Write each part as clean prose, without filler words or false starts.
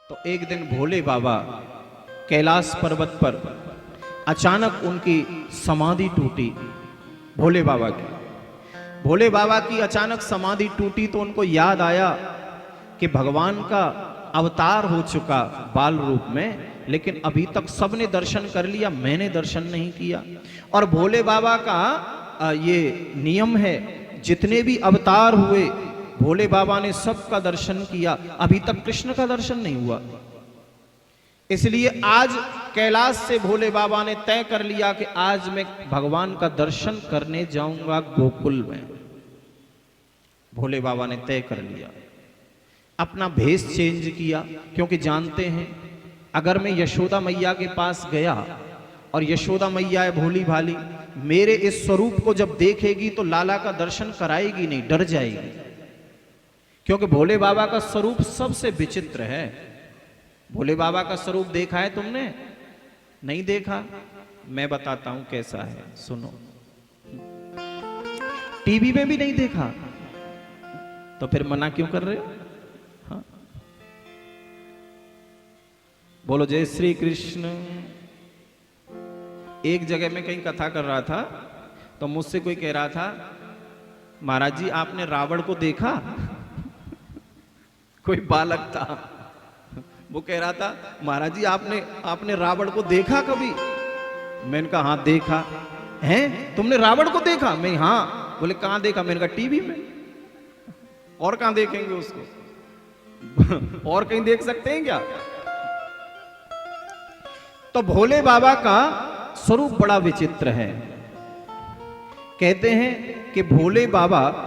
तो एक दिन भोले बाबा कैलाश पर्वत पर अचानक उनकी समाधि टूटी। भोले बाबा की अचानक समाधि टूटी तो उनको याद आया कि भगवान का अवतार हो चुका बाल रूप में, लेकिन अभी तक सबने दर्शन कर लिया, मैंने दर्शन नहीं किया। और भोले बाबा का ये नियम है, जितने भी अवतार हुए भोले बाबा ने सबका दर्शन किया, अभी तक कृष्ण का दर्शन नहीं हुआ। इसलिए आज कैलाश से भोले बाबा ने तय कर लिया कि आज मैं भगवान का दर्शन करने जाऊंगा गोकुल में। भोले बाबा ने तय कर लिया, अपना भेष चेंज किया, क्योंकि जानते हैं अगर मैं यशोदा मैया के पास गया और यशोदा मैया है भोली भाली, मेरे इस स्वरूप को जब देखेगी तो लाला का दर्शन कराएगी नहीं, डर जाएगी। क्योंकि भोले बाबा का स्वरूप सबसे विचित्र है। भोले बाबा का स्वरूप देखा है तुमने? नहीं देखा? मैं बताता हूं कैसा है, सुनो। टीवी में भी नहीं देखा तो फिर मना क्यों कर रहे हो? हाँ? बोलो जय श्री कृष्ण। एक जगह में कहीं कथा कर रहा था तो मुझसे कोई कह रहा था, महाराज जी आपने रावण को देखा? कोई बालक था, वो कह रहा था, महाराज जी आपने रावण को देखा कभी? मैंने कहा हाँ देखा। हैं तुमने रावण को देखा? मैं हाँ। बोले कहां देखा? मैंने कहा टीवी में। और कहां देखेंगे उसको? और कहीं देख सकते हैं क्या? तो भोले बाबा का स्वरूप बड़ा विचित्र है। कहते हैं कि भोले बाबा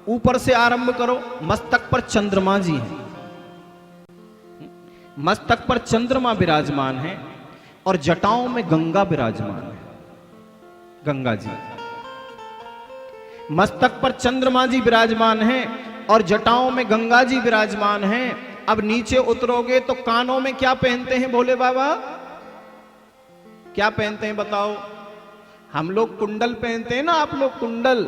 ऊपर से आरंभ करो, मस्तक पर चंद्रमा जी हैं, मस्तक पर चंद्रमा विराजमान है और जटाओं में गंगा विराजमान है, गंगा जी। मस्तक पर चंद्रमा जी विराजमान है और जटाओं में गंगा जी विराजमान है। अब नीचे उतरोगे तो कानों में क्या पहनते हैं भोले बाबा? क्या पहनते हैं बताओ? हम लोग कुंडल पहनते हैं ना, आप लोग कुंडल।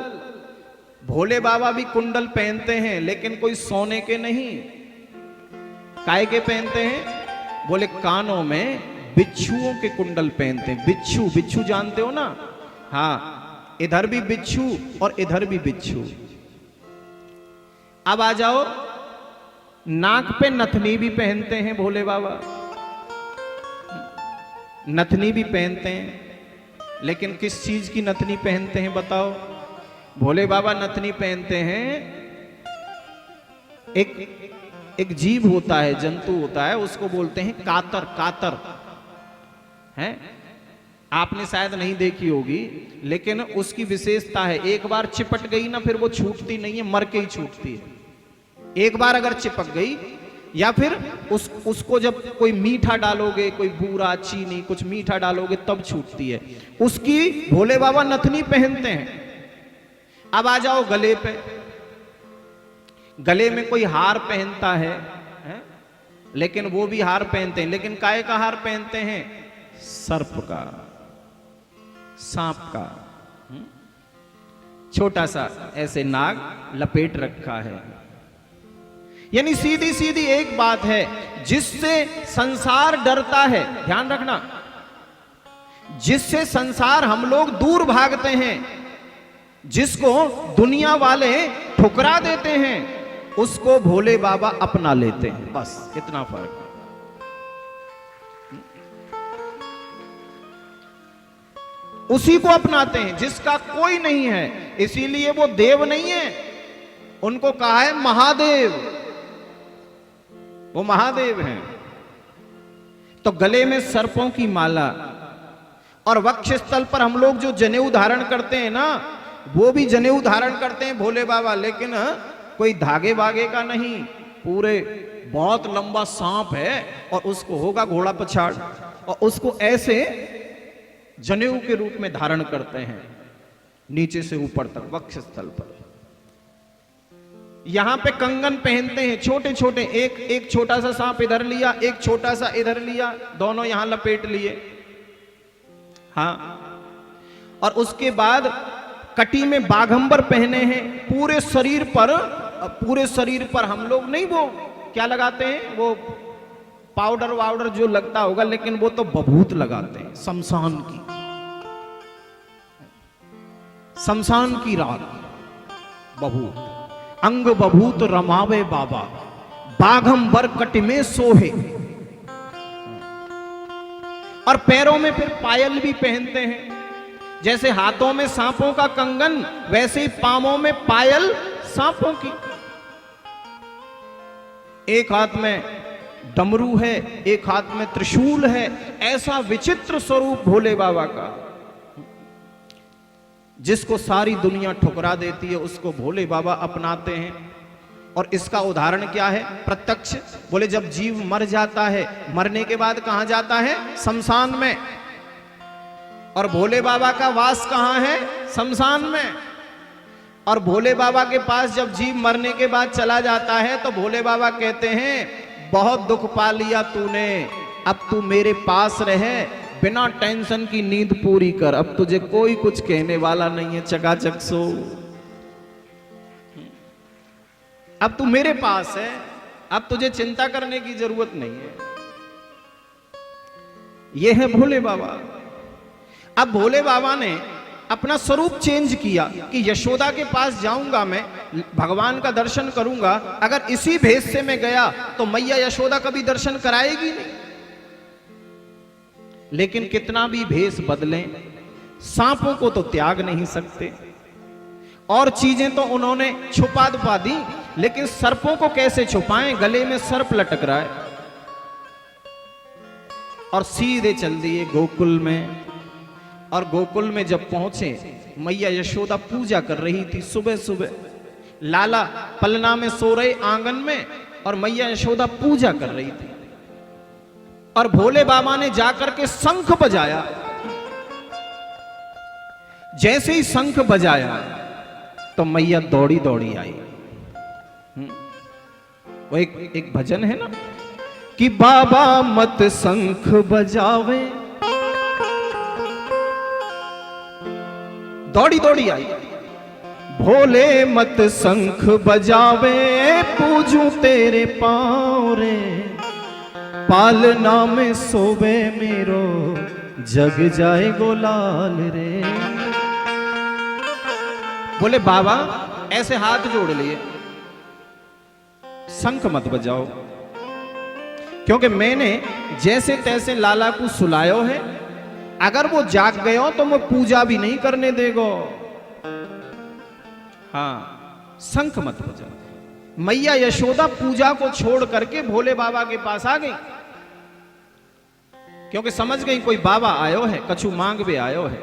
भोले बाबा भी कुंडल पहनते हैं, लेकिन कोई सोने के नहीं। काय के पहनते हैं? बोले कानों में बिच्छुओं के कुंडल पहनते हैं। बिच्छू जानते हो ना? हाँ, इधर भी बिच्छू और इधर भी बिच्छू। अब आ जाओ, नाक पे नथनी भी पहनते हैं भोले बाबा, नथनी भी पहनते हैं। लेकिन किस चीज की नथनी पहनते हैं बताओ? भोले बाबा नथनी पहनते हैं, एक जीव होता है, जंतु होता है, उसको बोलते हैं कातर है। आपने शायद नहीं देखी होगी, लेकिन उसकी विशेषता है, एक बार चिपट गई ना फिर वो छूटती नहीं है, मर के ही छूटती है। एक बार अगर चिपक गई, या फिर उसको जब कोई मीठा डालोगे, कोई बूरा चीनी कुछ मीठा डालोगे तब छूटती है। उसकी भोले बाबा नथनी पहनते हैं। अब आ जाओ गले पे। गले में कोई हार पहनता है? लेकिन वो भी हार पहनते हैं, लेकिन काय का हार पहनते हैं? सर्प का, सांप का। छोटा सा ऐसे नाग लपेट रखा है। यानी सीधी सीधी एक बात है, जिससे संसार डरता है, ध्यान रखना, जिससे संसार हम लोग दूर भागते हैं, जिसको दुनिया वाले ठुकरा देते हैं, उसको भोले बाबा अपना लेते हैं। बस इतना फर्क है। उसी को अपनाते हैं जिसका कोई नहीं है। इसीलिए वो देव नहीं है, उनको कहा है महादेव। वो महादेव हैं। तो गले में सर्पों की माला और वक्ष स्थल पर हम लोग जो जनेऊ धारण करते हैं ना, वो भी जनेऊ धारण करते हैं भोले बाबा, लेकिन कोई धागे वागे का नहीं, पूरे बहुत लंबा सांप है और उसको होगा घोड़ा पछाड़, और उसको ऐसे जनेऊ के रूप में धारण करते हैं, नीचे से ऊपर तक वक्ष स्थल पर। यहां पे कंगन पहनते हैं छोटे छोटे, एक छोटा सा सांप इधर लिया, एक छोटा सा इधर लिया, दोनों यहां लपेट लिए। हाँ, और उसके बाद कटी में बाघंबर पहने हैं। पूरे शरीर पर हम लोग नहीं वो क्या लगाते हैं, वो पाउडर वाउडर जो लगता होगा, लेकिन वो तो बभूत लगाते हैं, शमशान की रात बभूत। अंग बभूत रमावे बाबा, बाघंबर कट में सोहे। और पैरों में फिर पायल भी पहनते हैं, जैसे हाथों में सांपों का कंगन, वैसे ही पांवों में पायल सांपों की। एक हाथ में डमरू है, एक हाथ में त्रिशूल है। ऐसा विचित्र स्वरूप भोले बाबा का, जिसको सारी दुनिया ठुकरा देती है उसको भोले बाबा अपनाते हैं। और इसका उदाहरण क्या है? प्रत्यक्ष। बोले जब जीव मर जाता है, मरने के बाद कहां जाता है? शमशान में। और भोले बाबा का वास कहां है? शमशान में। और भोले बाबा के पास जब जीव मरने के बाद चला जाता है तो भोले बाबा कहते हैं, बहुत दुख पा लिया तूने, अब तू मेरे पास रहे, बिना टेंशन की नींद पूरी कर, अब तुझे कोई कुछ कहने वाला नहीं है, चकाचक सो, अब तू मेरे पास है, अब तुझे चिंता करने की जरूरत नहीं है। यह है भोले बाबा। अब भोले बाबा ने अपना स्वरूप चेंज किया कि यशोदा के पास जाऊंगा, मैं भगवान का दर्शन करूंगा। अगर इसी भेष से मैं गया तो मैया यशोदा कभी दर्शन कराएगी नहीं। लेकिन कितना भी भेष बदलें, सांपों को तो त्याग नहीं सकते। और चीजें तो उन्होंने छुपा दुपा दी, लेकिन सर्पों को कैसे छुपाएं? गले में सर्प लटक रहा है। और सीधे चल दिए गोकुल में। और गोकुल में जब पहुंचे, मैया यशोदा पूजा कर रही थी। सुबह सुबह लाला पलना में सो रहे आंगन में, और मैया यशोदा पूजा कर रही थी। और भोले बाबा ने जाकर के शंख बजाया। जैसे ही शंख बजाया तो मैया दौड़ी दौड़ी आई। वो एक भजन है ना कि बाबा मत शंख बजावे, दौड़ी दौड़ी आई। भोले मत शंख बजावे, पूजू तेरे पाँव रे, पालना में सोवे मेरो, जग जाए गोलाल रे। बोले बाबा ऐसे हाथ जोड़ लिए, शंख मत बजाओ, क्योंकि मैंने जैसे तैसे लाला को सुलायो है। अगर वो जाग गए हो तो मैं पूजा भी नहीं करने देगो। हाँ, शंख मत बजाओ। मैया यशोदा पूजा को छोड़ करके भोले बाबा के पास आ गई, क्योंकि समझ गई कोई बाबा आयो है, कछु मांग भी आयो है।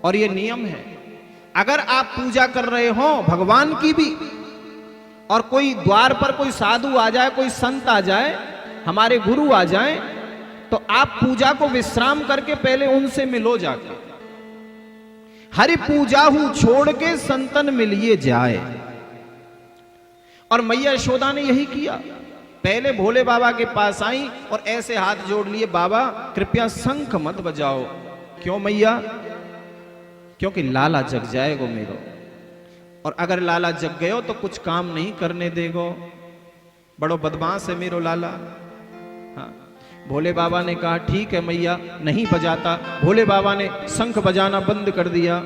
और ये नियम है, अगर आप पूजा कर रहे हो भगवान की भी, और कोई द्वार पर कोई साधु आ जाए, कोई संत आ जाए, हमारे गुरु आ जाए, तो आप पूजा को विश्राम करके पहले उनसे मिलो जाके। हरि पूजा हूं छोड़ के संतन मिलिए जाए। और मैया यशोदा ने यही किया। पहले भोले बाबा के पास आई और ऐसे हाथ जोड़ लिए, बाबा कृपया शंख मत बजाओ। क्यों मैया? क्योंकि लाला जग जाएगो मेरो, और अगर लाला जग गयो तो कुछ काम नहीं करने देगो, बड़ो बदमाश है मेरो लाला। हाँ, भोले बाबा ने कहा ठीक है मैया, नहीं बजाता। भोले बाबा ने शंख बजाना बंद कर दिया।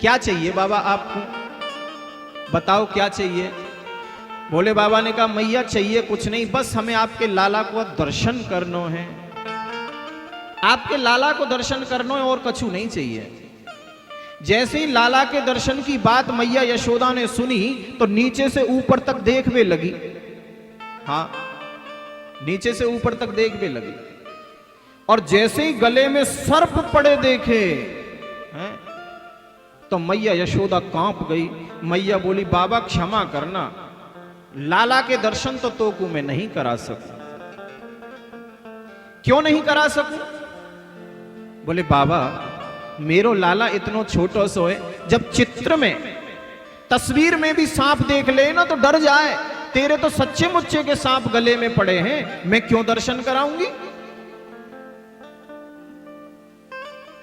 क्या चाहिए बाबा आपको? बताओ क्या चाहिए? भोले बाबा ने कहा मैया चाहिए कुछ नहीं, बस हमें आपके लाला को दर्शन करना है। आपके लाला को दर्शन करना है, और कछु नहीं चाहिए। जैसे ही लाला के दर्शन की बात मैया यशोदा ने सुनी तो नीचे से ऊपर तक देखने लगी। हाँ, नीचे से ऊपर तक देखने लगी। और जैसे ही गले में सर्प पड़े देखे हैं, तो मैया यशोदा कांप गई। मैया बोली बाबा क्षमा करना, लाला के दर्शन तो तोकू मैं नहीं करा सकूं। क्यों नहीं करा सकूं? बोले बाबा मेरो लाला इतनो छोटो सो है, जब चित्र में तस्वीर में भी सांप देख ले ना तो डर जाए। तेरे तो सच्चे मुच्चे के सांप गले में पड़े हैं, मैं क्यों दर्शन कराऊंगी?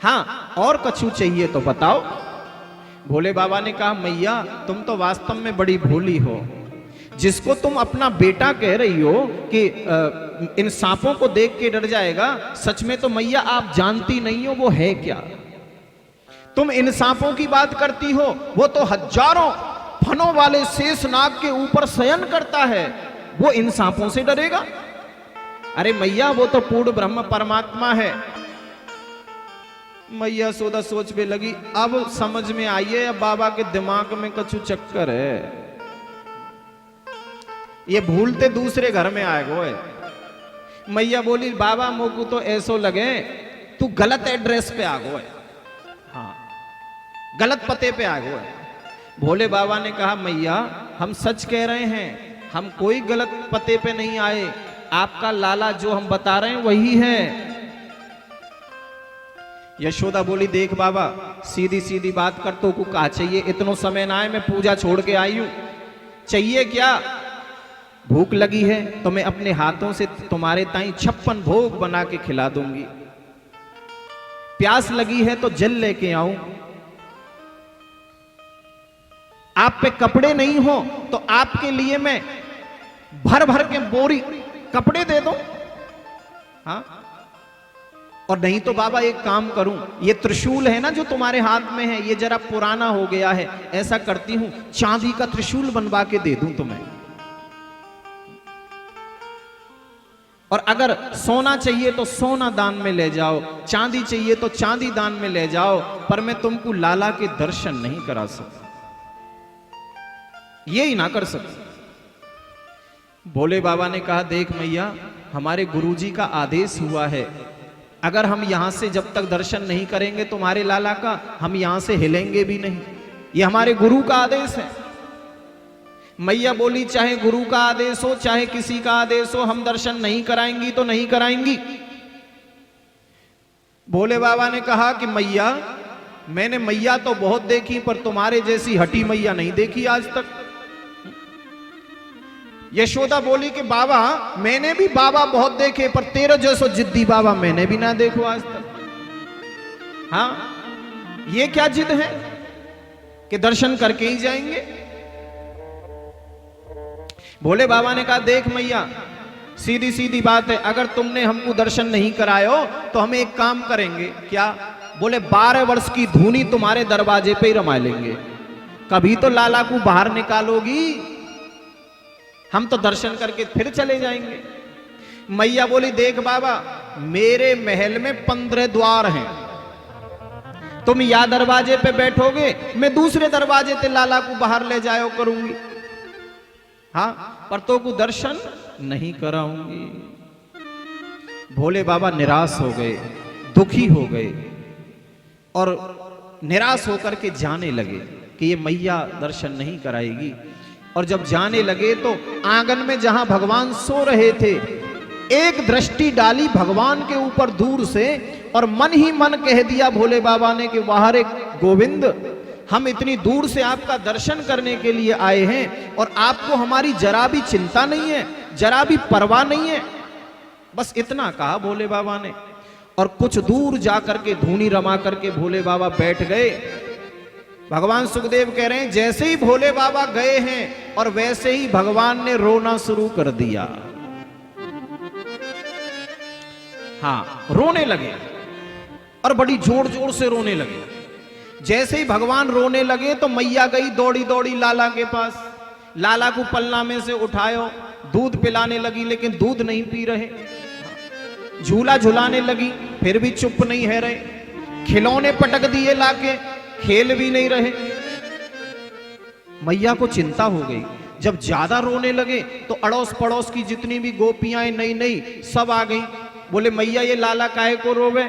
हाँ, और कछु चाहिए तो बताओ। भोले बाबा ने कहा मैया तुम तो वास्तव में बड़ी भोली हो। जिसको तुम अपना बेटा कह रही हो कि इन सांपों को देख के डर जाएगा, सच में तो मैया आप जानती नहीं हो वो है क्या। तुम इन सांपों की बात करती हो, वो तो हजारों फनों वाले शेष नाग के ऊपर शयन करता है, वो इन सांपों से डरेगा। अरे मैया वो तो पूर्ण ब्रह्म परमात्मा है। मैया सोदा सोच पे लगी, अब समझ में आई है, अब बाबा के दिमाग में कछु चक्कर है, ये भूलते दूसरे घर में आए गो है। मैया बोली बाबा मोकू तो ऐसो लगे तू गलत एड्रेस पे आ गो है, हाँ गलत पते पे आ गो है। भोले बाबा ने कहा मैया हम सच कह रहे हैं, हम कोई गलत पते पे नहीं आए, आपका लाला जो हम बता रहे हैं वही है। यशोदा बोली देख बाबा सीधी सीधी बात कर, तो को कहा चाहिए, इतनो समय ना है, मैं पूजा छोड़ के आई हूं, चाहिए क्या? भूख लगी है तो मैं अपने हाथों से तुम्हारे ताई 56 भोग बना के खिला दूंगी, प्यास लगी है तो जल लेके आऊं, आप पे कपड़े नहीं हो तो आपके लिए मैं भर भर के बोरी कपड़े दे दूं, हाँ। और नहीं तो बाबा एक काम करूं, ये त्रिशूल है ना जो तुम्हारे हाथ में है, ये जरा पुराना हो गया है, ऐसा करती हूं चांदी का त्रिशूल बनवा के दे दूं तुम्हें, और अगर सोना चाहिए तो सोना दान में ले जाओ, चांदी चाहिए तो चांदी दान में ले जाओ, पर मैं तुमको लाला के दर्शन नहीं करा सकता, ये ही ना कर सकता। भोले बाबा ने कहा देख मैया हमारे गुरुजी का आदेश हुआ है, अगर हम यहां से जब तक दर्शन नहीं करेंगे तुम्हारे लाला का, हम यहां से हिलेंगे भी नहीं, ये हमारे गुरु का आदेश है। मैया बोली चाहे गुरु का आदेश हो चाहे किसी का आदेश हो, हम दर्शन नहीं कराएंगी तो नहीं कराएंगी। भोले बाबा ने कहा कि मैया मैंने मैया तो बहुत देखी, पर तुम्हारे जैसी हटी मैया नहीं देखी आज तक। यशोदा बोली कि बाबा मैंने भी बाबा बहुत देखे, पर तेरे जैसो जिद्दी बाबा मैंने भी ना देखो आज तक। हाँ ये क्या जिद है कि दर्शन करके ही जाएंगे। भोले बाबा ने कहा देख मैया सीधी सीधी बात है, अगर तुमने हमको दर्शन नहीं करायो तो हम एक काम करेंगे। क्या? बोले 12 वर्ष की धूनी तुम्हारे दरवाजे पे ही रमा लेंगे, कभी तो लाला को बाहर निकालोगी, हम तो दर्शन करके फिर चले जाएंगे। मैया बोली देख बाबा मेरे महल में 15 द्वार हैं, तुम या दरवाजे पे बैठोगे, मैं दूसरे दरवाजे से लाला को बाहर ले जायो करूंगी, हाँ पर तो को दर्शन नहीं कराऊंगी। भोले बाबा निराश हो गए, दुखी हो गए और निराश होकर के जाने लगे कि ये मैया दर्शन नहीं कराएगी। और जब जाने लगे तो आंगन में जहां भगवान सो रहे थे, एक दृष्टि डाली भगवान के ऊपर दूर से, और मन ही मन कह दिया भोले बाबा ने कि वाह रे गोविंद, हम इतनी दूर से आपका दर्शन करने के लिए आए हैं और आपको हमारी जरा भी चिंता नहीं है, जरा भी परवाह नहीं है। बस इतना कहा भोले बाबा ने, और कुछ दूर जाकर के धूनी रमा करके भोले बाबा बैठ गए। भगवान सुखदेव कह रहे हैं जैसे ही भोले बाबा गए हैं और वैसे ही भगवान ने रोना शुरू कर दिया। हाँ रोने लगे और बड़ी जोर जोर से रोने लगे। जैसे ही भगवान रोने लगे तो मैया गई दौड़ी दौड़ी लाला के पास, लाला को पलना में से उठायो, दूध पिलाने लगी लेकिन दूध नहीं पी रहे, झूला झुलाने लगी फिर भी चुप नहीं है रहे, खिलौने पटक दिए लाके खेल भी नहीं रहे। मैया को चिंता हो गई। जब ज्यादा रोने लगे तो अड़ोस पड़ोस की जितनी भी गोपियां नई नई सब आ गई। बोले मैया ये लाला काहे को रोवे?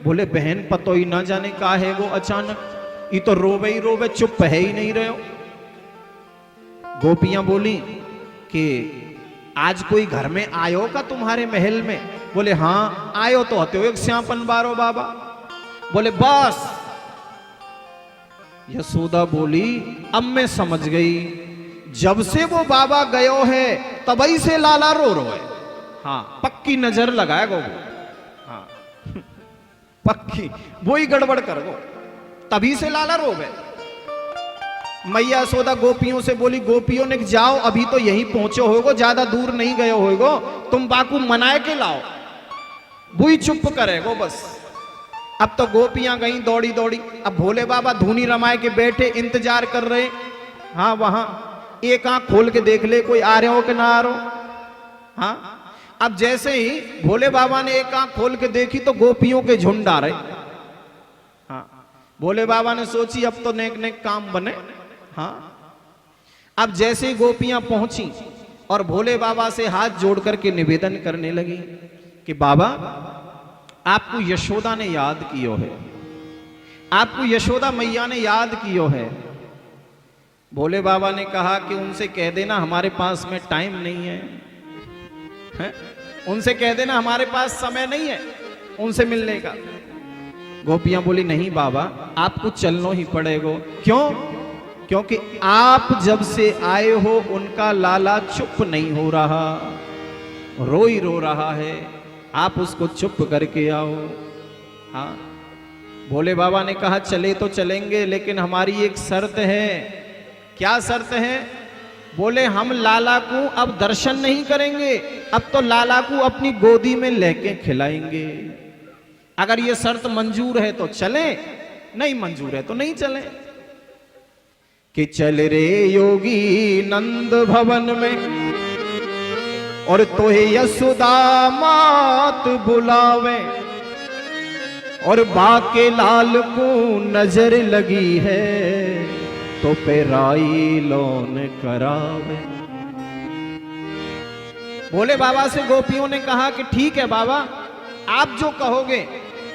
बोले बहन पतो ही ना जाने का है वो अचानक, ये तो रोवे ही रोवे, चुप है ही नहीं रहे हो। गोपियां बोली कि आज कोई घर में आयो का तुम्हारे महल में? बोले हाँ आयो तो होते हो एक श्यापन बारो बाबा। बोले बस। यशोदा बोली अब मैं समझ गई, जब से वो बाबा गयो है तभी से लाला रो रो है। हाँ पक्की नजर लगाएगा वो, हाँ पक्की वो ही गड़बड़ कर गो, तभी से लाला रो गए। मैया यशोदा गोपियों से बोली, गोपियों ने जाओ अभी तो यहीं पहुंचे होगो, ज्यादा दूर नहीं गए होगो, तुम बाकू मनाए के लाओ, बुई चुप करेगो बस। अब तो गोपियां गईं दौड़ी दौड़ी, अब भोले बाबा धूनी रमाए के बैठे इंतजार कर रहे। हाँ वहां एक आंख खोल के देख ले कोई आ रहे हो कि ना आ रहे हो। हाँ अब जैसे ही भोले बाबा ने एक आंख खोल के देखी तो गोपियों के झुंड आ रहे। हाँ भोले बाबा ने सोची अब तो नेक नेक काम बने। हाँ अब जैसे ही गोपियां पहुंची और भोले बाबा से हाथ जोड़ करके निवेदन करने लगी कि बाबा आपको यशोदा ने याद कियो है, आपको यशोदा मैया ने याद कियो है। भोले बाबा ने कहा कि उनसे कह देना हमारे पास में टाइम नहीं है, उनसे कह देना हमारे पास समय नहीं है उनसे मिलने का। गोपियां बोली नहीं बाबा आपको चलना ही पड़ेगा। क्यों? क्योंकि आप जब से आए हो उनका लाला चुप नहीं हो रहा, रो ही रो रहा है, आप उसको चुप करके आओ। हाँ भोले बाबा ने कहा चले तो चलेंगे लेकिन हमारी एक शर्त है। क्या शर्त है? बोले हम लाला को अब दर्शन नहीं करेंगे, अब तो लाला को अपनी गोदी में लेके खिलाएंगे। अगर ये शर्त मंजूर है तो चले, नहीं मंजूर है तो नहीं चले। कि चल रे योगी नंद भवन में और तोहे यशोदा मात बुलावे, और बाके लाल को नजर लगी है तो पेराई लोन करावे। भोले बाबा से गोपियों ने कहा कि ठीक है बाबा आप जो कहोगे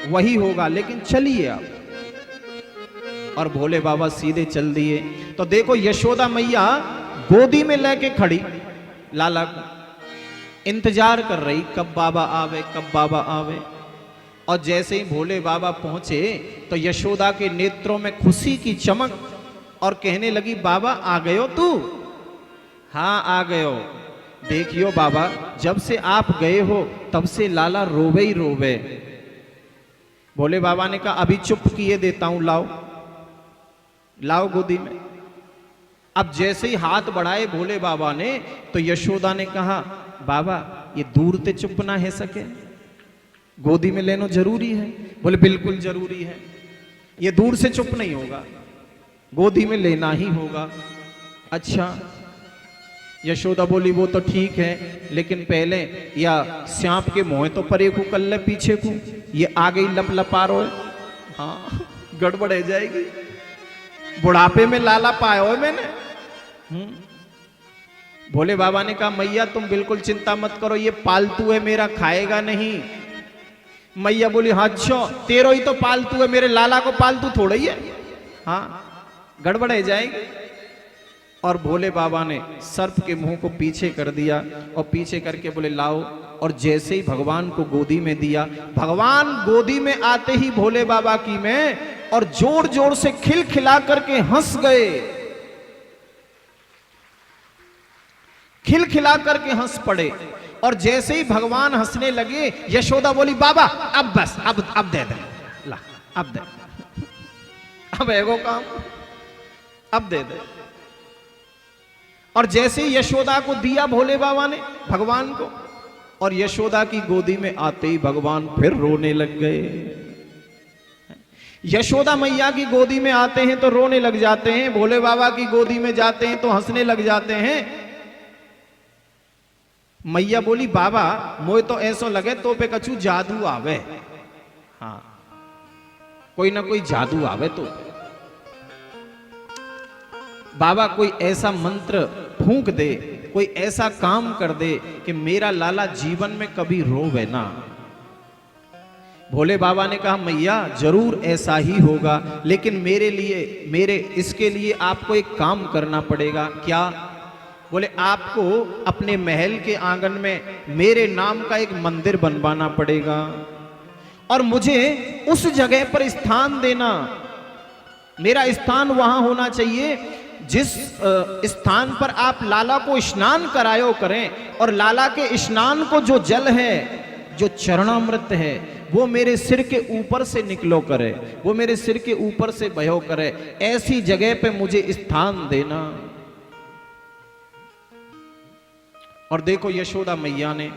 वही होगा, लेकिन चलिए आप। और भोले बाबा सीधे चल दिए। तो देखो यशोदा मैया गोदी में लेके खड़ी लाला को, इंतजार कर रही कब बाबा आवे, कब बाबा आवे। और जैसे ही भोले बाबा पहुंचे तो यशोदा के नेत्रों में खुशी की चमक और कहने लगी बाबा आ गए हो तू? हाँ आ गए हो। देखियो बाबा जब से आप गए हो तब से लाला रोवे ही रोवे। भोले बाबा ने कहा अभी चुप किए देता हूं, लाओ लाओ गोदी में। अब जैसे ही हाथ बढ़ाए भोले बाबा ने तो यशोदा ने कहा बाबा ये दूर ते चुप ना है सके, गोदी में लेना जरूरी है। बोले बिल्कुल जरूरी है, ये दूर से चुप नहीं होगा, गोदी में लेना ही होगा। अच्छा यशोदा बोली वो तो ठीक है, लेकिन पहले या सांप के मुंह तो परे को कर ले पीछे को, ये आ गई लप लपा रो। हाँ गड़बड़ है जाएगी, बुढ़ापे में लाला पाया हो मैंने। भोले बाबा ने कहा मैया तुम बिल्कुल चिंता मत करो, ये पालतू है मेरा, खाएगा नहीं। मैया बोली हाँ अच्छा तेरो ही तो पालतू है, मेरे लाला को पालतू थोड़ा ही है। हाँ गड़बड़ है जाएगी। और भोले बाबा ने सर्प के मुंह को पीछे कर दिया और पीछे करके बोले लाओ। और जैसे ही भगवान को गोदी में दिया, भगवान गोदी में आते ही भोले बाबा की में और जोर जोर से खिलखिला करके हंस गए, खिलखिला करके हंस पड़े। और जैसे ही भगवान हंसने लगे यशोदा बोली बाबा अब बस, अब दे दे, ला अब दे, अब एगो काम अब दे दे। और जैसे ही यशोदा को दिया भोले बाबा ने भगवान को, और यशोदा की गोदी में आते ही भगवान फिर रोने लग गए। यशोदा मैया की गोदी में आते हैं तो रोने लग जाते हैं, भोले बाबा की गोदी में जाते हैं तो हंसने लग जाते हैं। मैया बोली बाबा मोए तो ऐसा लगे तो पे कछु जादू आवे। हाँ कोई ना कोई जादू आवे तो बाबा कोई ऐसा मंत्र फूंक दे, कोई ऐसा काम कर दे कि मेरा लाला जीवन में कभी रोवे ना। भोले बाबा ने कहा मैया जरूर ऐसा ही होगा, लेकिन मेरे इसके लिए आपको एक काम करना पड़ेगा। क्या? बोले आपको अपने महल के आंगन में मेरे नाम का एक मंदिर बनवाना पड़ेगा और मुझे उस जगह पर स्थान देना। मेरा स्थान वहां होना चाहिए जिस स्थान पर आप लाला को स्नान करायो करें, और लाला के स्नान को जो जल है, जो चरणामृत है, वो मेरे सिर के ऊपर से निकलो करे, वो मेरे सिर के ऊपर से बहो करे, ऐसी जगह पे मुझे स्थान देना। और देखो यशोदा मैया ने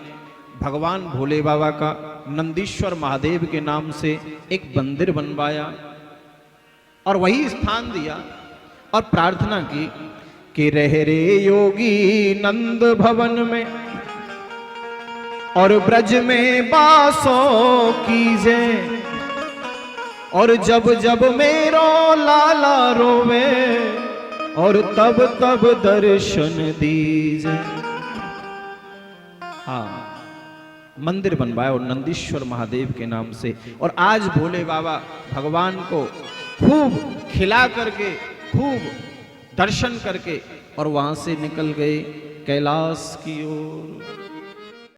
भगवान भोले बाबा का नंदीश्वर महादेव के नाम से एक मंदिर बनवाया और वही स्थान दिया और प्रार्थना की कि रह रे योगी नंद भवन में और ब्रज में बासों कीजे, और जब जब मेरो लाला रोवे और तब तब दर्शन दीजे। हाँ, मंदिर बनवाया और नंदीश्वर महादेव के नाम से। और आज भोले बाबा भगवान को खूब खिला करके, खूब दर्शन करके और वहां से निकल गए कैलाश की ओर।